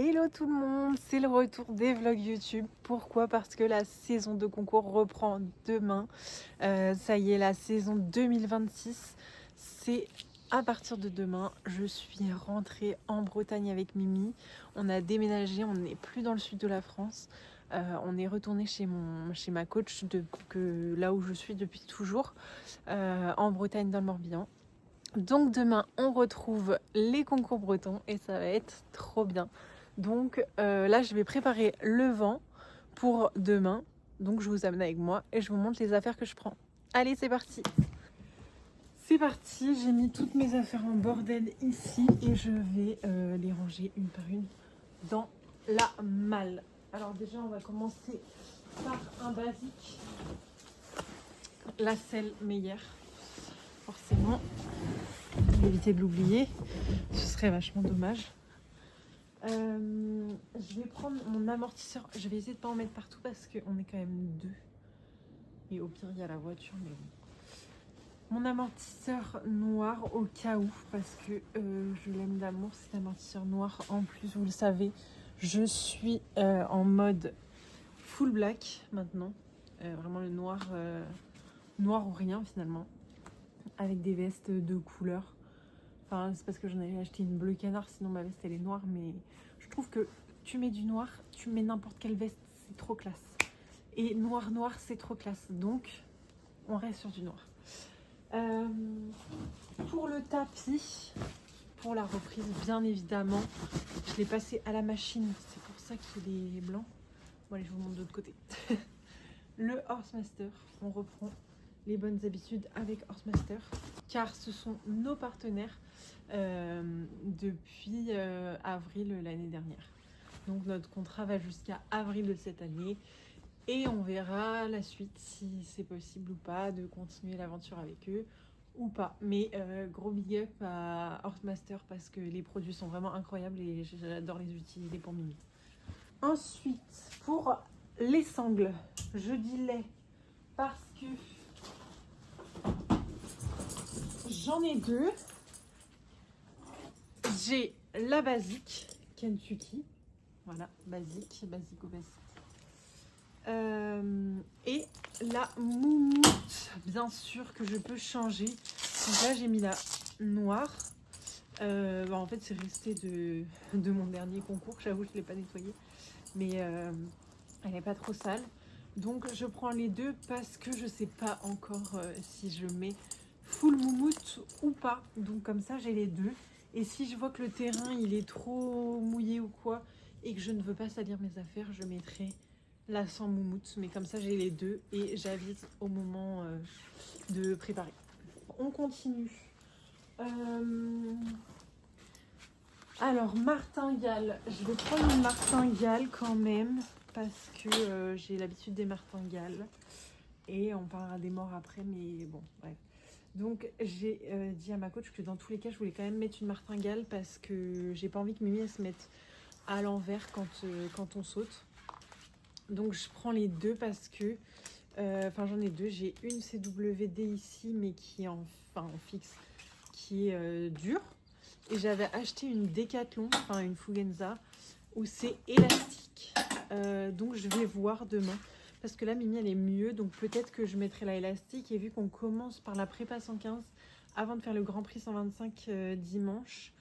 Hello tout le monde, c'est le retour des vlogs YouTube. Pourquoi? Parce que la saison de concours reprend demain. Ça y est, la saison 2026, c'est à partir de demain. Je suis rentrée en Bretagne avec Mimi. On a déménagé, on n'est plus dans le sud de la France. On est retourné chez ma coach, là où je suis depuis toujours, en Bretagne dans le Morbihan. Donc demain, on retrouve les concours bretons et ça va être trop bien. Donc là, je vais préparer le vent pour demain. Donc je vous amène avec moi et je vous montre les affaires que je prends. Allez, c'est parti! C'est parti, j'ai mis toutes mes affaires en bordel ici et je vais les ranger une par une dans la malle. Alors déjà, on va commencer par un basique. La selle Meyer, forcément. Je vais éviter de l'oublier, ce serait vachement dommage. Je vais prendre mon amortisseur. Je vais essayer de pas en mettre partout parce qu'on est quand même deux. Et au pire, il y a la voiture, mais bon. Mon amortisseur noir au cas où, parce que je l'aime d'amour, cet amortisseur noir. En plus, vous le savez, je suis en mode full black maintenant. Vraiment le noir, noir ou rien finalement. Avec des vestes de couleur. Enfin, c'est parce que j'en avais acheté une bleu canard, sinon ma veste elle est noire, mais je trouve que tu mets du noir, tu mets n'importe quelle veste, c'est trop classe. Et noir c'est trop classe, donc on reste sur du noir. Pour le tapis, pour la reprise, bien évidemment, je l'ai passé à la machine, c'est pour ça qu'il est blanc. Bon allez, je vous montre de l'autre côté. Le Horsemaster, on reprend les bonnes habitudes avec Horsemaster, car ce sont nos partenaires depuis avril l'année dernière. Donc notre contrat va jusqu'à avril de cette année et on verra la suite si c'est possible ou pas de continuer l'aventure avec eux ou pas. Mais gros big up à Horsemaster parce que les produits sont vraiment incroyables et j'adore les utiliser pour Mimi. Ensuite, pour les sangles, je dis les parce que j'en ai deux. J'ai la basique Kentucky, voilà, basique au basique. Et la moumoute, bien sûr que je peux changer. Donc là, j'ai mis la noire. En fait, c'est resté de mon dernier concours. J'avoue, je ne l'ai pas nettoyée, mais elle n'est pas trop sale. Donc, je prends les deux parce que je ne sais pas encore si je mets full moumoute ou pas. Donc, comme ça, j'ai les deux. Et si je vois que le terrain il est trop mouillé ou quoi et que je ne veux pas salir mes affaires, je mettrai la sans moumoute. Mais comme ça j'ai les deux et j'avise au moment de préparer. On continue. Alors martingale, je vais prendre une martingale quand même parce que j'ai l'habitude des martingales. Et on parlera des morts après, mais bon, bref. Donc j'ai dit à ma coach que dans tous les cas, je voulais quand même mettre une martingale parce que j'ai pas envie que Mimi elle se mette à l'envers quand on saute. Donc je prends les deux parce que, j'en ai deux. J'ai une CWD ici, mais qui est en fixe, qui est dure. Et j'avais acheté une Decathlon, une Fugenza, où c'est élastique. Donc je vais voir demain. Parce que là, Mimi, elle est mieux. Donc peut-être que je mettrai la élastique. Et vu qu'on commence par la prépa 115, avant de faire le Grand Prix 125 dimanche,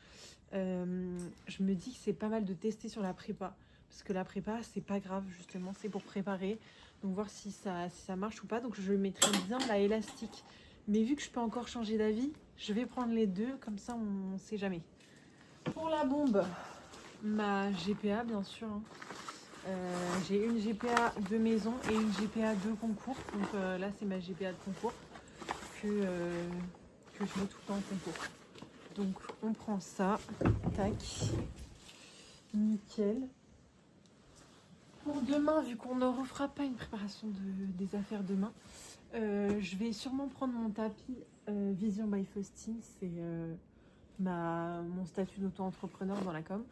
je me dis que c'est pas mal de tester sur la prépa. Parce que la prépa, c'est pas grave, justement. C'est pour préparer. Donc voir si ça marche ou pas. Donc je mettrai bien la élastique. Mais vu que je peux encore changer d'avis, je vais prendre les deux. Comme ça, on ne sait jamais. Pour la bombe, ma GPA, bien sûr. J'ai une GPA de maison et une GPA de concours. Donc là, c'est ma GPA de concours que je mets tout le temps en concours. Donc, on prend ça. Tac. Nickel. Pour demain, vu qu'on ne refera pas une préparation des affaires demain, je vais sûrement prendre mon tapis Vision by Faustine. C'est mon statut d'auto-entrepreneur dans la com.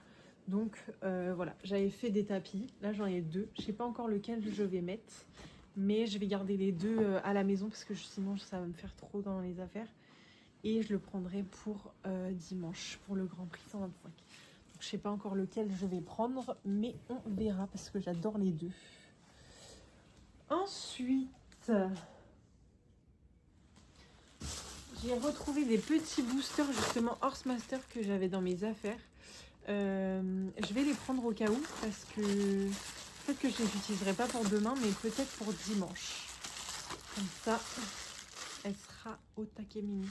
Donc voilà, j'avais fait des tapis, là j'en ai deux, je sais pas encore lequel je vais mettre, mais je vais garder les deux à la maison parce que sinon ça va me faire trop dans les affaires et je le prendrai pour dimanche, pour le Grand Prix 125. Je sais pas encore lequel je vais prendre, mais on verra parce que j'adore les deux. Ensuite, j'ai retrouvé des petits boosters justement Horsemaster que j'avais dans mes affaires. Je vais les prendre au cas où parce que peut-être que je les utiliserai pas pour demain, mais peut-être pour dimanche. Comme ça, elle sera au taquet mini.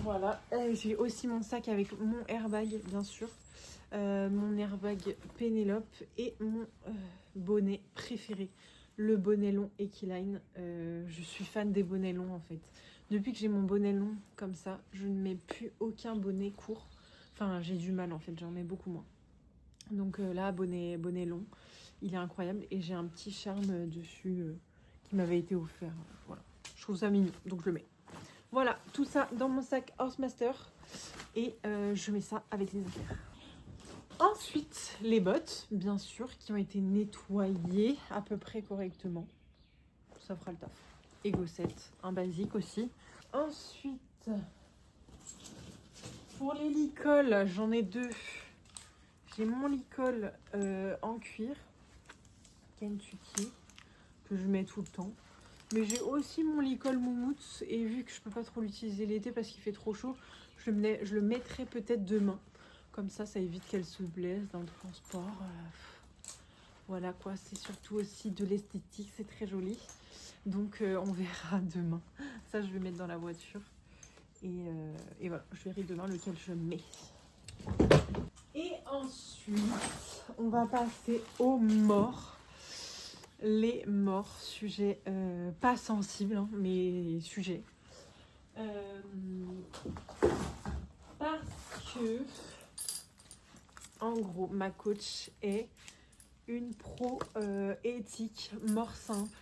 Voilà, j'ai aussi mon sac avec mon airbag, bien sûr. Mon airbag Pénélope et mon bonnet préféré, le bonnet long Equiline. Je suis fan des bonnets longs en fait. Depuis que j'ai mon bonnet long comme ça, je ne mets plus aucun bonnet court. Enfin, j'ai du mal en fait, j'en mets beaucoup moins. Donc là, bonnet long, il est incroyable et j'ai un petit charme dessus qui m'avait été offert. Voilà, je trouve ça mignon, donc je le mets. Voilà, tout ça dans mon sac Horsemaster et je mets ça avec les affaires. Ensuite, les bottes, bien sûr, qui ont été nettoyées à peu près correctement. Ça fera le taf. Et gossette, un basique aussi. Ensuite, pour les licoles, j'en ai deux. J'ai mon licol en cuir, Kentucky, que je mets tout le temps. Mais j'ai aussi mon licol moumoute et vu que je peux pas trop l'utiliser l'été parce qu'il fait trop chaud, je le mettrai peut-être demain. Comme ça évite qu'elle se blesse dans le transport. Voilà quoi, c'est surtout aussi de l'esthétique, c'est très joli. Donc on verra demain. Ça, je vais mettre dans la voiture. Et voilà, je verrai demain lequel je mets. Et ensuite, on va passer aux morts. Les morts, sujet pas sensible, hein, mais sujet. Parce que, en gros, ma coach est une pro éthique, mort simple.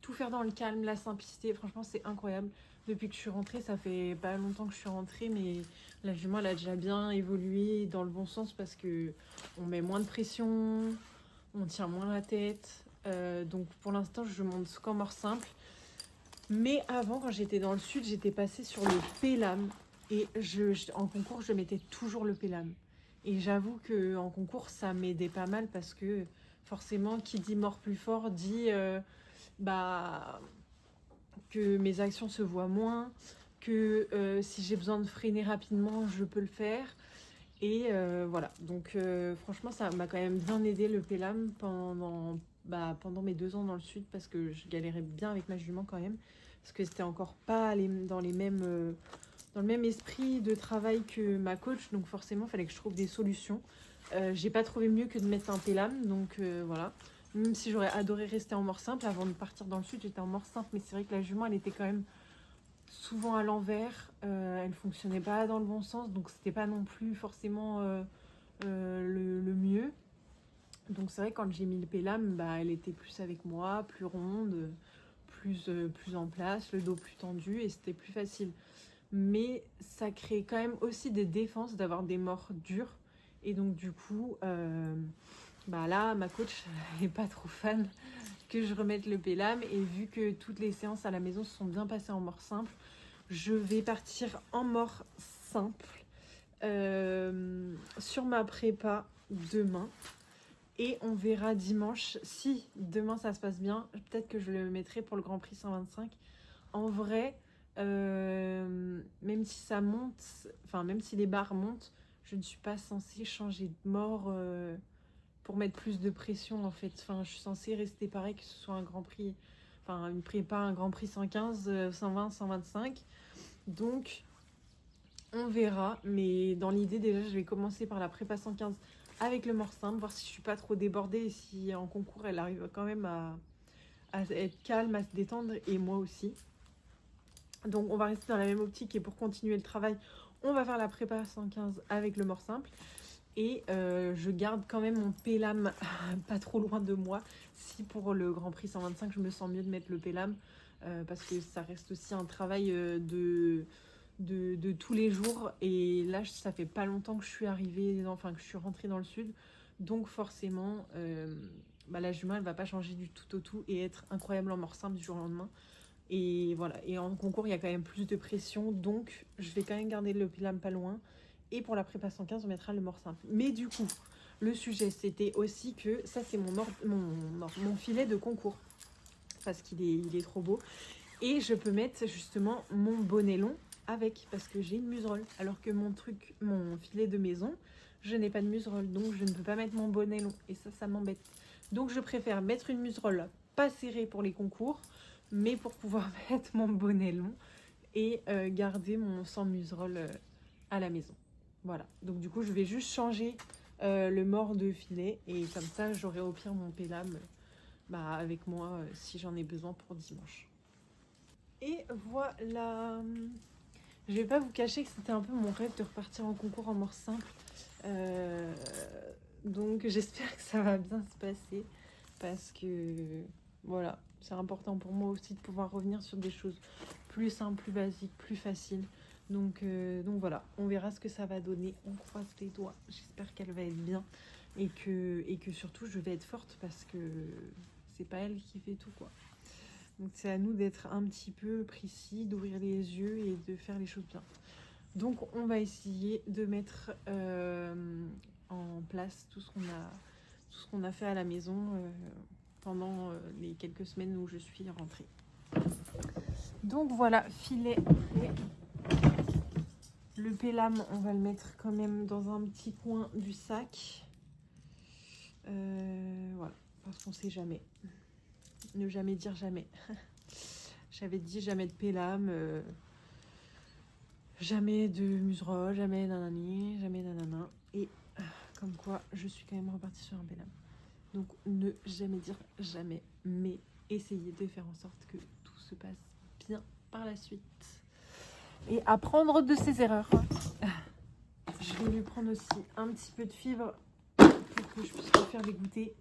Tout faire dans le calme, la simplicité, franchement c'est incroyable. Depuis que je suis rentrée, ça fait pas longtemps que je suis rentrée, mais la jument elle a déjà bien évolué dans le bon sens parce que on met moins de pression, on tient moins la tête. Donc pour l'instant je monte qu'en mort simple. Mais avant, quand j'étais dans le sud, j'étais passée sur le pélam et en concours je mettais toujours le pélam. Et j'avoue qu'en concours ça m'aidait pas mal parce que forcément, qui dit mort plus fort dit que mes actions se voient moins, que si j'ai besoin de freiner rapidement, je peux le faire. Et voilà, donc franchement, ça m'a quand même bien aidé le pélam pendant mes 2 ans dans le sud parce que je galérais bien avec ma jument quand même. Parce que c'était encore pas dans le même esprit de travail que ma coach, donc forcément, il fallait que je trouve des solutions. J'ai pas trouvé mieux que de mettre un pélam, donc voilà. Même si j'aurais adoré rester en mort simple, avant de partir dans le sud, j'étais en mort simple, mais c'est vrai que la jument, elle était quand même souvent à l'envers. Elle fonctionnait pas dans le bon sens, donc c'était pas non plus forcément le mieux. Donc c'est vrai que quand j'ai mis le pélam, elle était plus avec moi, plus ronde, plus en place, le dos plus tendu et c'était plus facile. Mais ça crée quand même aussi des défenses d'avoir des morts dures. Et donc du coup, là, ma coach n'est pas trop fan que je remette le pélam. Et vu que toutes les séances à la maison se sont bien passées en mort simple, je vais partir en mort simple sur ma prépa demain. Et on verra dimanche, si demain ça se passe bien, peut-être que je le mettrai pour le Grand Prix 125. En vrai, même si ça monte, même si les barres montent, je ne suis pas censée changer de mort pour mettre plus de pression en fait. Je suis censée rester pareil que ce soit un Grand Prix, une prépa, un Grand Prix 115, 120, 125. Donc, on verra. Mais dans l'idée, déjà, je vais commencer par la prépa 115 avec le mort simple, voir si je suis pas trop débordée et si en concours elle arrive quand même à être calme, à se détendre et moi aussi. Donc on va rester dans la même optique et pour continuer le travail, on va faire la prépa 115 avec le mort simple. Et je garde quand même mon pélam pas trop loin de moi. Si pour le Grand Prix 125, je me sens mieux de mettre le pélam parce que ça reste aussi un travail de tous les jours. Et là, ça fait pas longtemps que je suis que je suis rentrée dans le sud. Donc forcément, la jument, elle va pas changer du tout au tout et être incroyable en mort simple du jour au lendemain. Et voilà, et en concours, il y a quand même plus de pression, donc je vais quand même garder le pélame pas loin. Et pour la prépa 115, on mettra le mort simple. Mais du coup, le sujet, c'était aussi que ça, c'est mon filet de concours. Parce il est trop beau. Et je peux mettre justement mon bonnet long avec, parce que j'ai une muserolle. Alors que mon filet de maison, je n'ai pas de muserolle, donc je ne peux pas mettre mon bonnet long. Et ça m'embête. Donc je préfère mettre une muserolle pas serrée pour les concours, mais pour pouvoir mettre mon bonnet long et garder mon sans muserolle à la maison. Voilà, donc du coup je vais juste changer le mort de filet et comme ça j'aurai au pire mon pélame avec moi si j'en ai besoin pour dimanche. Et voilà, je vais pas vous cacher que c'était un peu mon rêve de repartir en concours en mort simple, donc j'espère que ça va bien se passer parce que voilà, c'est important pour moi aussi de pouvoir revenir sur des choses plus simples, plus basiques, plus faciles. Donc voilà, on verra ce que ça va donner. On croise les doigts. J'espère qu'elle va être bien et que surtout je vais être forte parce que c'est pas elle qui fait tout, quoi. Donc c'est à nous d'être un petit peu précis, d'ouvrir les yeux et de faire les choses bien. Donc on va essayer de mettre en place tout ce qu'on a fait à la maison pendant les quelques semaines où je suis rentrée. Donc voilà, filet prêt. Le pélame, on va le mettre quand même dans un petit coin du sac. Voilà, parce qu'on sait jamais. Ne jamais dire jamais. J'avais dit jamais de pélame, jamais de muserolle, jamais nanani, jamais nanana. Et comme quoi, je suis quand même repartie sur un pélame. Donc ne jamais dire jamais, mais essayez de faire en sorte que tout se passe bien par la suite. Et apprendre de ses erreurs. Je vais lui prendre aussi un petit peu de fibre pour que je puisse lui faire des goûters.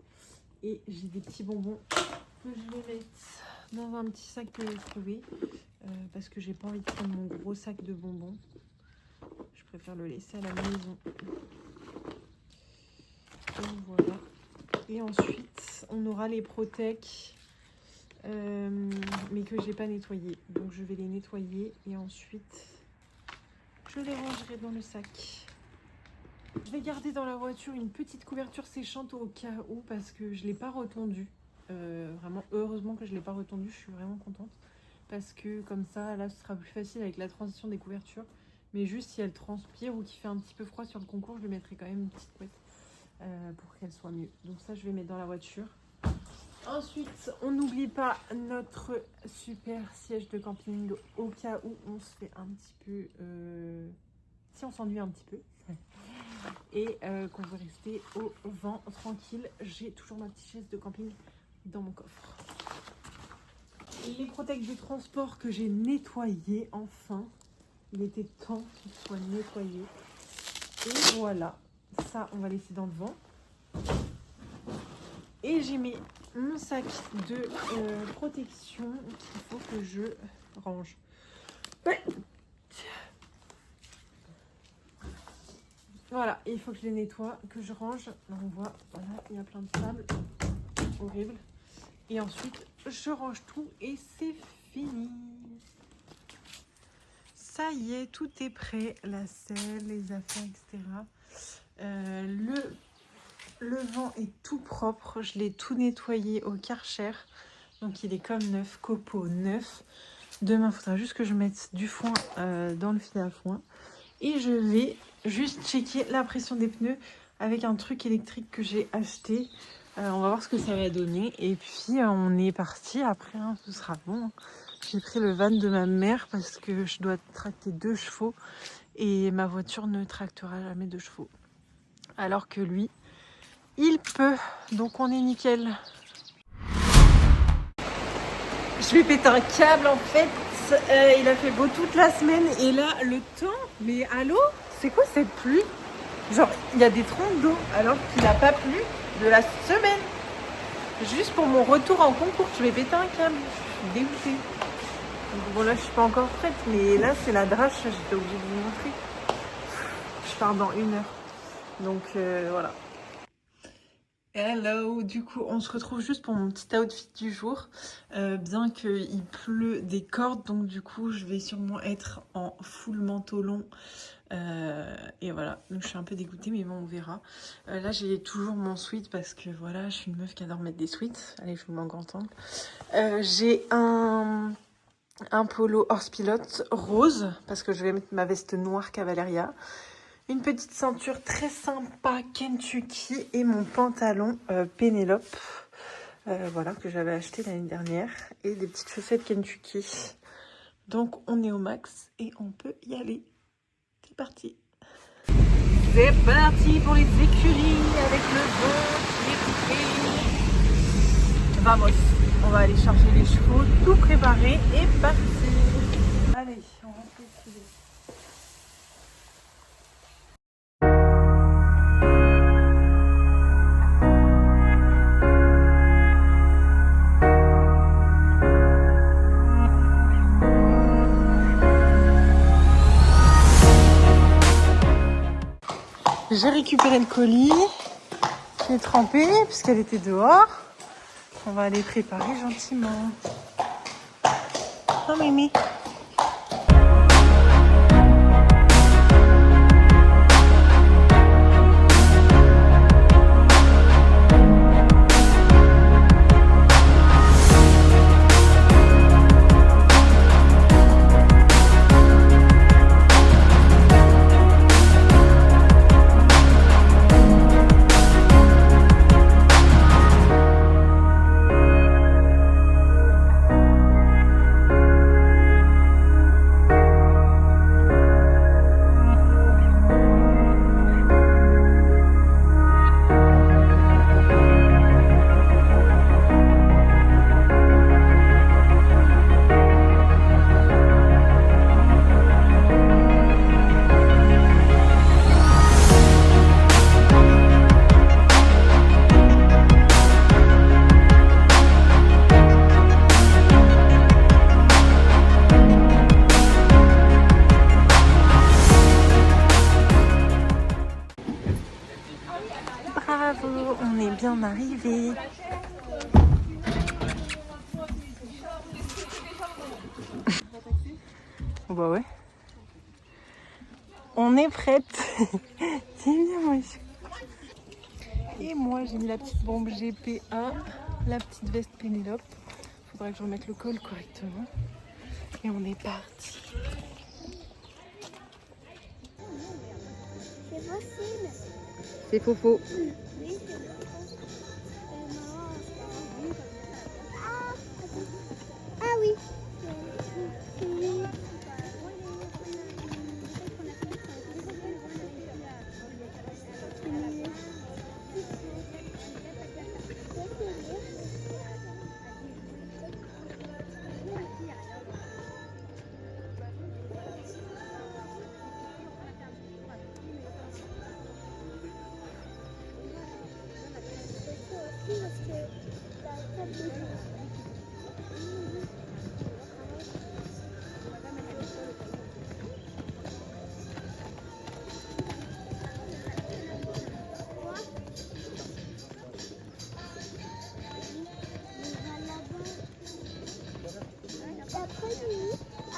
Et j'ai des petits bonbons que je vais mettre dans un petit sac que j'ai trouvé. Parce que j'ai pas envie de prendre mon gros sac de bonbons. Je préfère le laisser à la maison. Et voilà. Et ensuite, on aura les Protec. Mais que j'ai pas nettoyé, donc je vais les nettoyer et ensuite je les rangerai dans le sac. Je vais garder dans la voiture une petite couverture séchante au cas où, parce que je l'ai pas retendue. Vraiment, heureusement que je l'ai pas retendue, je suis vraiment contente parce que comme ça, là, ce sera plus facile avec la transition des couvertures. Mais juste si elle transpire ou qu'il fait un petit peu froid sur le concours, je lui mettrai quand même une petite couette pour qu'elle soit mieux. Donc ça, je vais mettre dans la voiture. Ensuite, on n'oublie pas notre super siège de camping au cas où on se fait un petit peu... si on s'ennuie un petit peu. Et qu'on veut rester au vent tranquille. J'ai toujours ma petite chaise de camping dans mon coffre. Les Protec de transport que j'ai nettoyés, enfin. Il était temps qu'ils soient nettoyés. Et voilà. Ça, on va laisser dans le vent. Et j'ai mis mon sac de protection qu'il faut que je range. Ouais. Voilà, il faut que je les nettoie, que je range. Là, on voit, voilà, il y a plein de sable. Horrible. Et ensuite, je range tout et c'est fini. Ça y est, tout est prêt. La selle, les affaires, etc. Le vent est tout propre. Je l'ai tout nettoyé au Karcher. Donc, il est comme neuf, copeaux neuf. Demain, il faudra juste que je mette du foin dans le fil à foin. Et je vais juste checker la pression des pneus avec un truc électrique que j'ai acheté. On va voir ce que ça va donner. Et puis, on est parti. Après, hein, ce sera bon. J'ai pris le van de ma mère parce que je dois tracter 2 chevaux. Et ma voiture ne tractera jamais 2 chevaux. Alors que lui, il peut. Donc, on est nickel. Je vais péter un câble en fait. Il a fait beau toute la semaine. Et là, le temps. Mais allô? C'est quoi cette pluie? Genre, il y a des trompes d'eau alors qu'il n'a pas plu de la semaine. Juste pour mon retour en concours, je vais péter un câble. Je suis dégoûtée. Donc, bon, là, je suis pas encore prête, mais là, c'est la drache. J'étais obligée de vous montrer. Je pars dans 1 heure. Donc, voilà. Hello, du coup on se retrouve juste pour mon petit outfit du jour, bien qu'il pleut des cordes, donc du coup je vais sûrement être en full manteau long, et voilà, donc je suis un peu dégoûtée mais bon on verra. Là j'ai toujours mon sweat parce que voilà, je suis une meuf qui adore mettre des sweats. Allez, je vous mets en grand angle. J'ai un polo horse pilote rose parce que je vais mettre ma veste noire Cavaleria. Une petite ceinture très sympa Kentucky et mon pantalon Pénélope, voilà, que j'avais acheté l'année dernière. Et des petites chaussettes Kentucky. Donc on est au max et on peut y aller. C'est parti. C'est parti pour les écuries avec le vent qui est coupé. Vamos, on va aller charger les chevaux, tout préparer et partir. Allez, on rentre les filets. J'ai récupéré le colis qui est trempé puisqu'elle était dehors. On va aller préparer gentiment. Oh Mimi. Bravo, on est bien arrivé. Bah ouais. On est prête. C'est bien moi. Et moi j'ai mis la petite bombe GP1, la petite veste Pénélope. Faudra que je remette le col correctement. Et on est parti. C'est facile. C'est faux faux. Ah oui.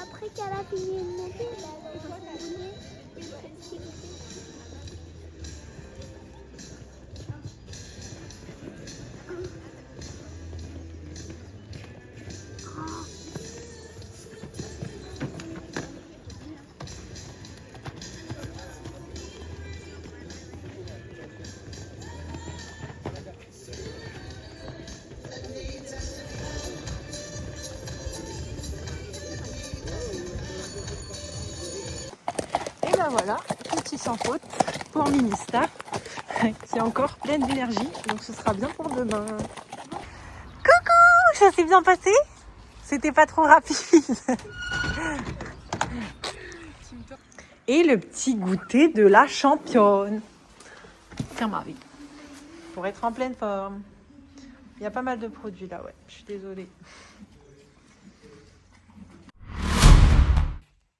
Après qu'elle a fini de monter, elle va continuer. Et ben voilà, petit sans faute pour Ministar qui est encore pleine d'énergie. Donc ce sera bien pour demain. Coucou, ça s'est bien passé? C'était pas trop rapide. Et le petit goûter de la championne. Tiens Marie, pour être en pleine forme. Il y a pas mal de produits là, ouais. Je suis désolée.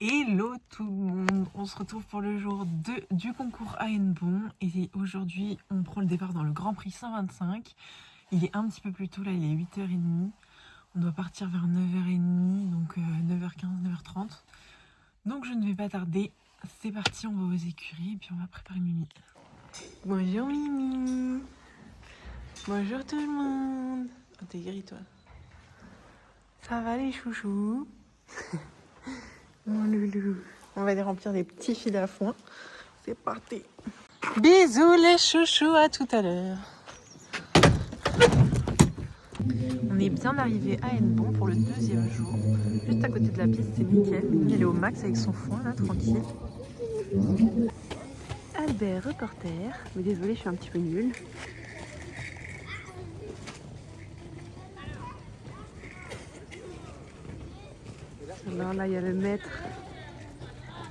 Hello tout le monde, on se retrouve pour le jour 2 du concours à Hennebont et aujourd'hui on prend le départ dans le Grand Prix 125. Il est un petit peu plus tôt, là il est 8h30, on doit partir vers 9h30, donc 9h15, 9h30. Donc je ne vais pas tarder, c'est parti, on va aux écuries et puis on va préparer Mimi. Bonjour Mimi. Bonjour tout le monde. Oh t'es gris toi. Ça va les chouchous? Mon loulou. On va aller remplir des petits fils à foin. C'est parti. Bisous les chouchous, à tout à l'heure. On est bien arrivé à Hennebont pour le deuxième jour. Juste à côté de la piste, c'est nickel. Mimi elle est au max avec son foin là, tranquille. Albert, reporter. Mais désolé, je suis un petit peu nulle. Alors là, il y a le maître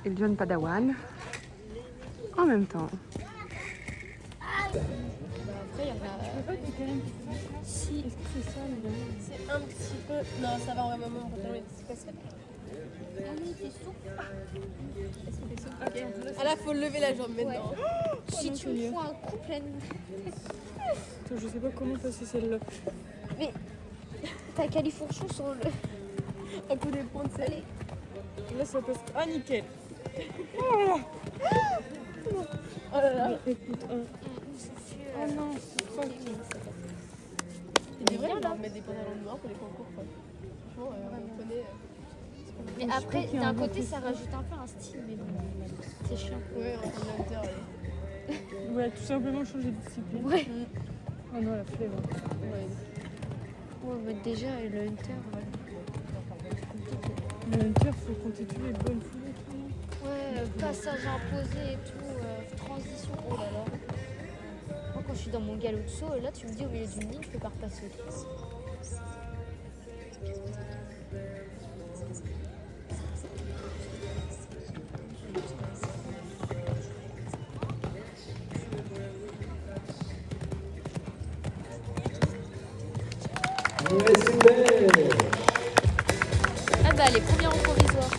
et le jeune padawan en même temps. Après, il y en a. Si. Est-ce que c'est ça le gamin? C'est un petit peu. Non, ça va, on va maman, c'est pas ça. Ah oui, t'es souple. Est-ce que t'es souple? Ok. Ah là, faut lever la jambe maintenant. Ouais. Si tu me fous un coup plein. Attends, je sais pas comment passer celle-là. Mais t'as califourchon sur le. Un coup des points de celle. Là, ça passe. Ah, nickel. Oh là là. Bon, écoute, Oh non, il est vrai, là. mettre des pantalons noirs pour les concours, quoi. Franchement, on connaît. Mais après, d'un côté, ça rajoute un peu un style, mais bon, c'est chiant. Ouais, on prend l'hunter. Ouais, tout simplement changer de discipline. Ouais. Oh non, la flemme. Ouais. Ouais, mais déjà, le hunter, ouais. Le hunter, faut compter tous les bonnes foulées. Ouais, passage imposé et tout, transition, oh là là. Moi, quand je suis dans mon galop de saut, là, tu me dis au milieu d'une ligne, je peux pas repasser au truc. Ah bah, les premiers en provisoire.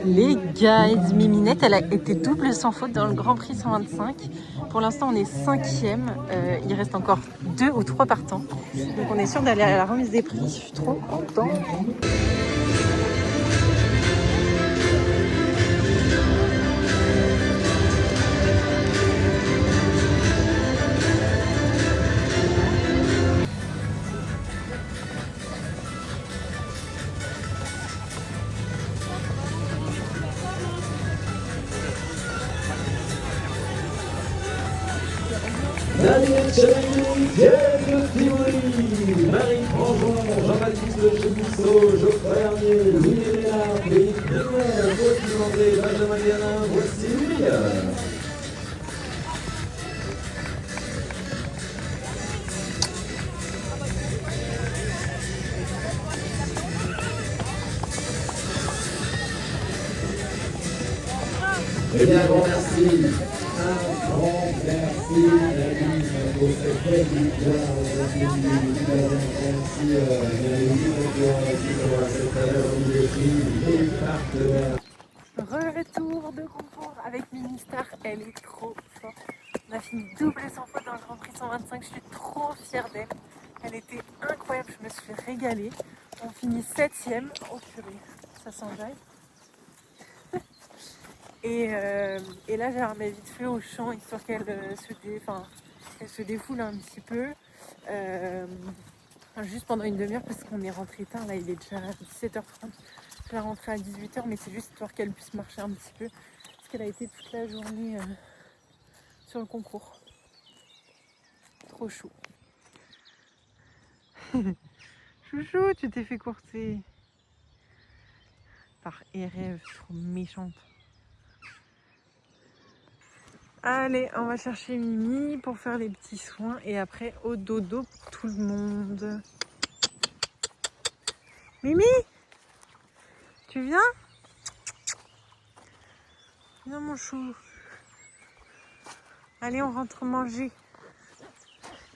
Les guys, Miminette, elle a été double sans faute dans le Grand Prix 125. Pour l'instant, on est 5e. Il reste encore 2 ou 3 partants. Donc on est sûr d'aller à la remise des prix. Je suis trop contente. Daniel Chalanou, Diego Tivoli, Marie Franjon, Jean-Baptiste Chebisseau, Geoffroy Hernier, Louis Lénard, Philippe Brunet, Gauthier André, Benjamin Guérin, voici lui. Eh bien, grand merci. Un grand merci, Nadine, pour cette belle victoire aujourd'hui. Merci, Nadine, pour cette remise des prix, les partenaires. Retour de concours avec Ministar, elle est trop forte. On a fini double sans faute dans le Grand Prix 125, je suis trop fière d'elle. Elle était incroyable, je me suis régalée. On finit 7e. Oh purée, ça s'enjaille. Et là j'ai remis vite fait au champ histoire qu'elle se défoule un petit peu. juste pendant une demi-heure parce qu'on est rentré tard. Là, il est déjà 17h30. Je vais rentrer à 18h, mais c'est juste histoire qu'elle puisse marcher un petit peu parce qu'elle a été toute la journée sur le concours. Trop chou. Chouchou, tu t'es fait courser par RF, trop méchante. Allez, on va chercher Mimi pour faire les petits soins et après au dodo pour tout le monde. Mimi, tu viens? Viens mon chou. Allez, on rentre manger.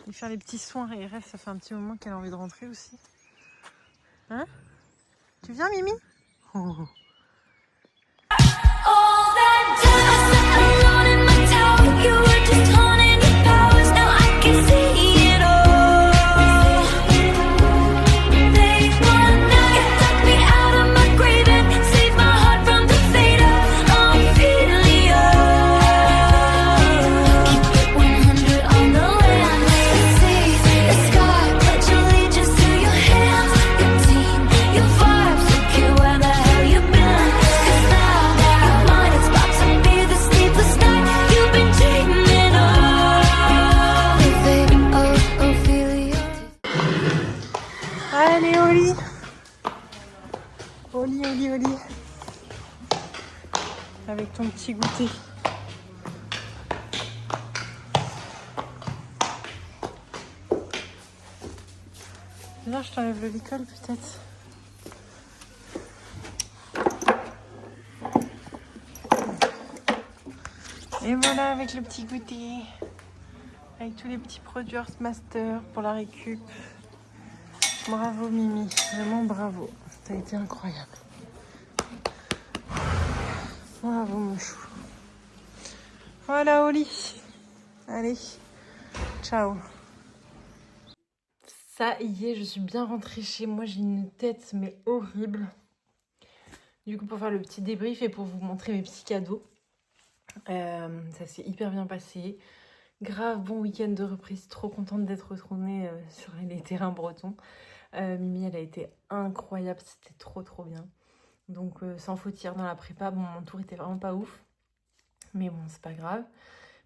Et faire les petits soins. Et RF, ça fait un petit moment qu'elle a envie de rentrer aussi. Hein? Tu viens Mimi? Oh. Allez, Oli. Oli. Avec ton petit goûter. Là, je t'enlève le licol peut-être. Et voilà avec le petit goûter. Avec tous les petits produits Earth Master pour la récup. Bravo Mimi, vraiment bravo. T'as été incroyable. Bravo mon chou. Voilà Oli. Allez, ciao. Ça y est, je suis bien rentrée chez moi. J'ai une tête mais horrible. Du coup, pour faire le petit débrief et pour vous montrer mes petits cadeaux. Ça s'est hyper bien passé. Grave bon week-end de reprise. Trop contente d'être retournée sur les terrains bretons. Mimi, elle a été incroyable. C'était trop bien. Donc, sans faute hier dans la prépa. Bon, mon tour était vraiment pas ouf. Mais bon, c'est pas grave.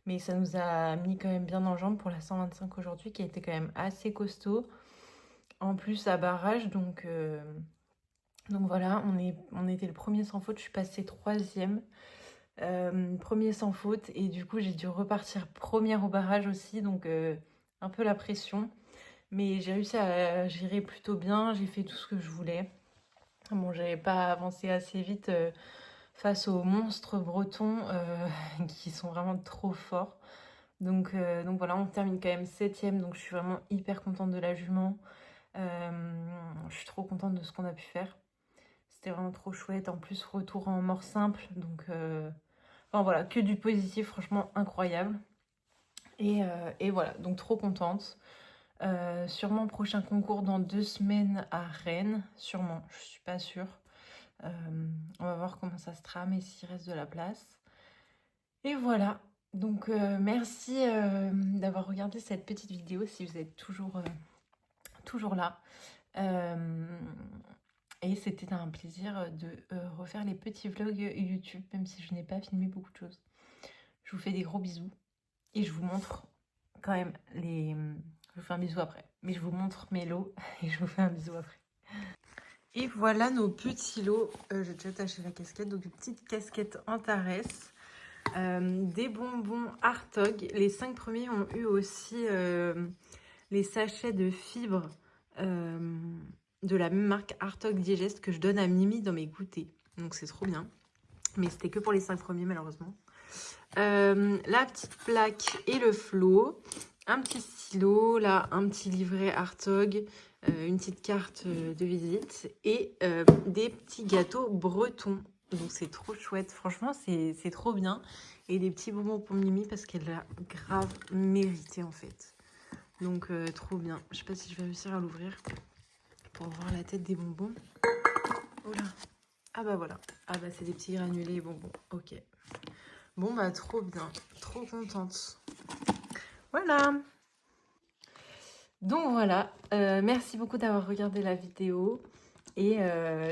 Mais ça nous a mis quand même bien en jambes pour la 125 aujourd'hui, qui a été quand même assez costaud. En plus, à barrage. Donc voilà, on était le premier sans faute. Je suis passée 3e. Premier sans faute. Et du coup, j'ai dû repartir première au barrage aussi. Donc, un peu la pression. Mais j'ai réussi à gérer plutôt bien. J'ai fait tout ce que je voulais. Bon, j'avais pas avancé assez vite face aux monstres bretons qui sont vraiment trop forts. Donc voilà, on termine quand même 7e. Donc je suis vraiment hyper contente de la jument. Je suis trop contente de ce qu'on a pu faire. C'était vraiment trop chouette. En plus, retour en mort simple. Donc enfin voilà, que du positif, franchement incroyable. Et voilà, donc trop contente. Sûrement prochain concours dans 2 semaines à Rennes. Sûrement, je suis pas sûre. On va voir comment ça se trame et s'il reste de la place. Et voilà. Donc merci d'avoir regardé cette petite vidéo si vous êtes toujours là. Et c'était un plaisir de refaire les petits vlogs YouTube, même si je n'ai pas filmé beaucoup de choses. Je vous fais des gros bisous et je vous montre quand même les... Je vous fais un bisou après. Mais je vous montre mes lots et je vous fais un bisou après. Et voilà nos petits lots. J'ai déjà attaché la casquette. Donc une petite casquette Antares. Des bonbons Artog. Les 5 premiers ont eu aussi les sachets de fibres de la même marque Artog Digest que je donne à Mimi dans mes goûters. Donc c'est trop bien. Mais c'était que pour les 5 premiers malheureusement. La petite plaque et le flot. Un petit stylo, là, un petit livret Artog, une petite carte de visite et des petits gâteaux bretons. Donc c'est trop chouette, franchement c'est trop bien. Et des petits bonbons pour Mimi parce qu'elle l'a grave mérité en fait. Donc trop bien. Je sais pas si je vais réussir à l'ouvrir pour voir la tête des bonbons. Oh là. Ah bah voilà. Ah bah c'est des petits granulés bonbons. Ok. Bon bah trop bien. Trop contente. Voilà. Donc voilà, merci beaucoup d'avoir regardé la vidéo. Et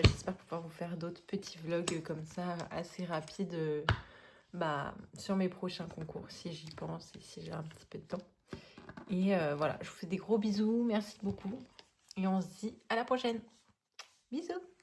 j'espère pouvoir vous faire d'autres petits vlogs comme ça, assez rapides, sur mes prochains concours, si j'y pense et si j'ai un petit peu de temps. Et voilà, je vous fais des gros bisous, merci beaucoup. Et on se dit à la prochaine. Bisous!